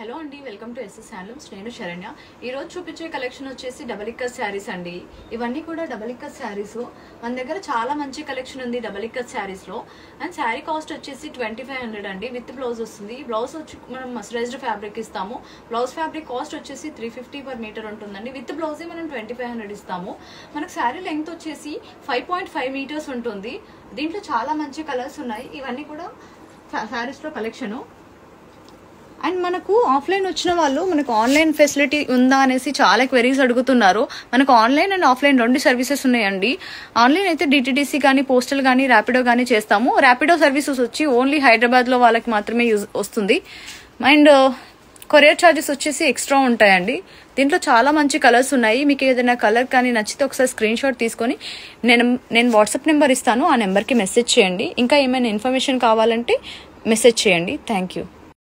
Hello అండి, welcome to SS handlooms. నేను శరణ్య. ఈరోజు చూపించే కలెక్షన్ వచ్చేసి డబల్ ఇక్కత్ శారీస్ అండి. ఇవన్నీ కూడా డబల్ ఇక్కత్ శారీస్. మన దగ్గర చాలా మంచి కలెక్షన్ ఉంది డబల్ ఇక్కత్ శారీస్ లో. అండ్ శారీ కాస్ట్ వచ్చేసి 2500 అండి. విత్ బ్లౌజ్ వస్తుంది. బ్లౌజ్ వచ్చి మనం మస్టరైజ్డ్ ఫ్యాబ్రిక్ ఇస్తాము. బ్లౌజ్ ఫ్యాబ్రిక్ కాస్ట్ వచ్చేసి 350 per మీటర్ ఉంటుందండి. విత్ బ్లౌజ్ మనం 2500 ఇస్తాము. మనకు శారీ లెంగ్త్ వచ్చేసి 5.5 మీటర్స్ ఉంటుంది. దీంట్లో చాలా మంచి కలర్స్ ఉన్నాయి. ఇవన్నీ కూడా శారీస్ లో కలెక్షను. అండ్ మనకు ఆఫ్లైన్ వచ్చిన వాళ్ళు మనకు ఆన్లైన్ ఫెసిలిటీ ఉందా అనేసి చాలా క్వెరీస్ అడుగుతున్నారు. మనకు ఆన్లైన్ అండ్ ఆఫ్లైన్ 2 సర్వీసెస్ ఉన్నాయండి. ఆన్లైన్ అయితే డిటిడిసి కానీ పోస్టల్ కానీ ర్యాపిడో కానీ చేస్తాము. ర్యాపిడో సర్వీసెస్ వచ్చి ఓన్లీ హైదరాబాద్లో వాళ్ళకి మాత్రమే వస్తుంది. అండ్ కొరియర్ ఛార్జెస్ వచ్చేసి ఎక్స్ట్రా ఉంటాయండి. దీంట్లో చాలా మంచి కలర్స్ ఉన్నాయి. మీకు ఏదైనా కలర్ కానీ నచ్చితే ఒకసారి స్క్రీన్ షాట్ తీసుకొని నేను వాట్సాప్ నెంబర్ ఇస్తాను. ఆ నెంబర్కి మెసేజ్ చేయండి. ఇంకా ఏమైనా ఇన్ఫర్మేషన్ కావాలంటే మెసేజ్ చేయండి. Thank you.